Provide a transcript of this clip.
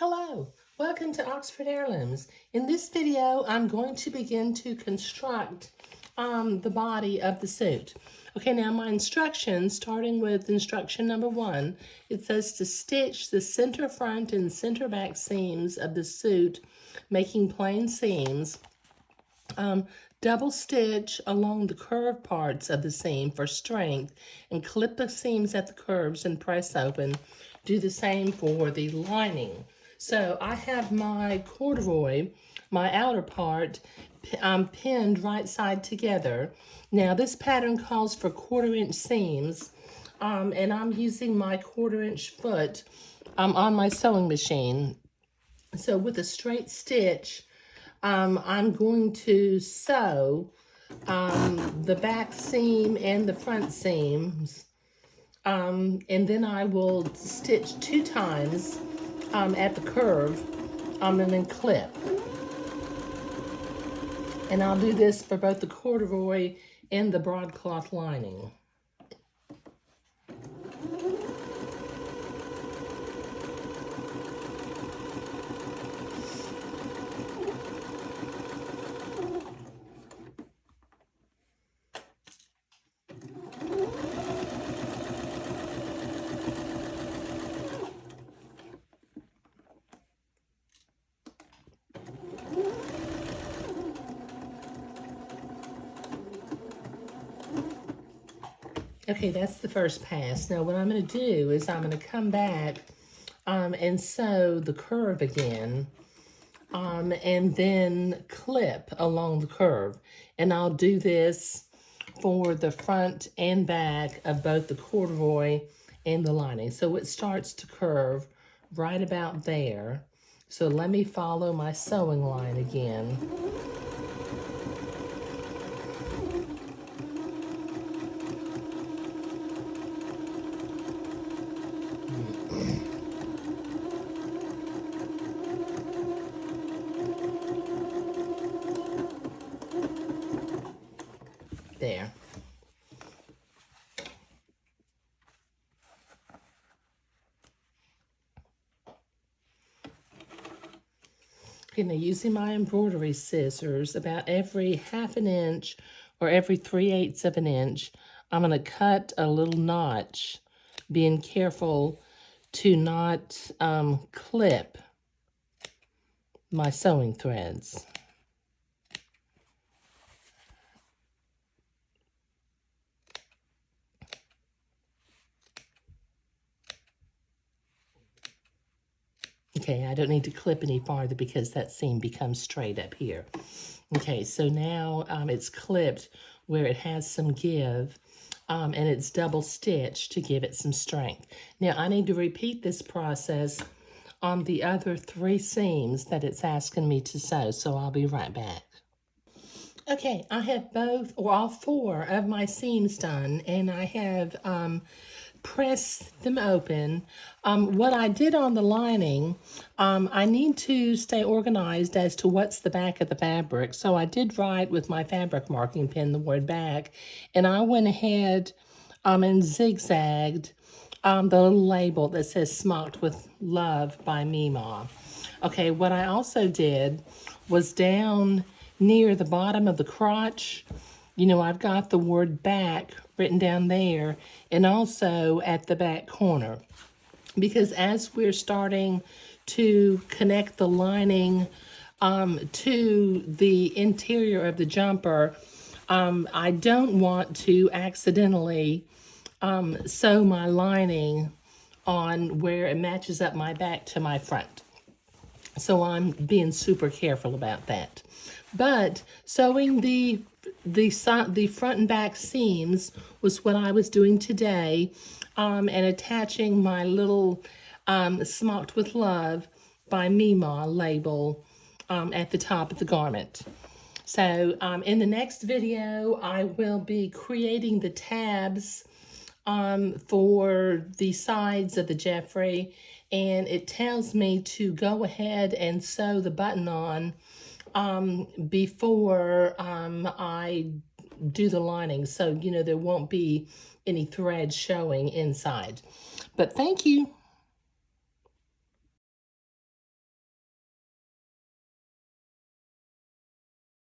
Hello, welcome to Oxford Heirlooms. In this video, I'm going to begin to construct the body of the suit. Okay, now my instructions, starting with instruction number 1, it says to stitch the center front and center back seams of the suit, making plain seams. Double stitch along the curved parts of the seam for strength and clip the seams at the curves and press open. Do the same for the lining. So I have my corduroy, my outer part, pinned right side together. Now this pattern calls for 1/4 inch seams, and I'm using my 1/4 inch foot on my sewing machine. So with a straight stitch, I'm going to sew the back seam and the front seams, and then I will stitch 2 times at the curve, and then clip. And I'll do this for both the corduroy and the broadcloth lining. Okay, that's the first pass. Now what I'm going to do is I'm going to come back and sew the curve again, and then clip along the curve. And I'll do this for the front and back of both the corduroy and the lining. So it starts to curve right about there. So let me follow my sewing line again. There. Okay, now using my embroidery scissors, about every 1/2 inch or every 3/8 of an inch, I'm going to cut a little notch, being careful to not clip my sewing threads. Okay, I don't need to clip any farther because that seam becomes straight up here. Okay, so now it's clipped where it has some give, and it's double stitched to give it some strength. Now I need to repeat this process on the other 3 seams that it's asking me to sew, so I'll be right back. Okay, I have both, or all 4 of my seams done, and I have press them open. What I did on the lining, I need to stay organized as to what's the back of the fabric. So I did write with my fabric marking pen the word back, and I went ahead and zigzagged the little label that says Smocked with Love by Mima. Okay, what I also did was down near the bottom of the crotch, you know, I've got the word back written down there, and also at the back corner. Because as we're starting to connect the lining to the interior of the jumper, I don't want to accidentally sew my lining on where it matches up my back to my front. So I'm being super careful about that. But sewing the front and back seams was what I was doing today, and attaching my little Smocked with Love by Mima label at the top of the garment. So in the next video, I will be creating the tabs for the sides of the Jeffrey, and it tells me to go ahead and sew the button on before I do the lining, so you know there won't be any thread showing inside. But thank you.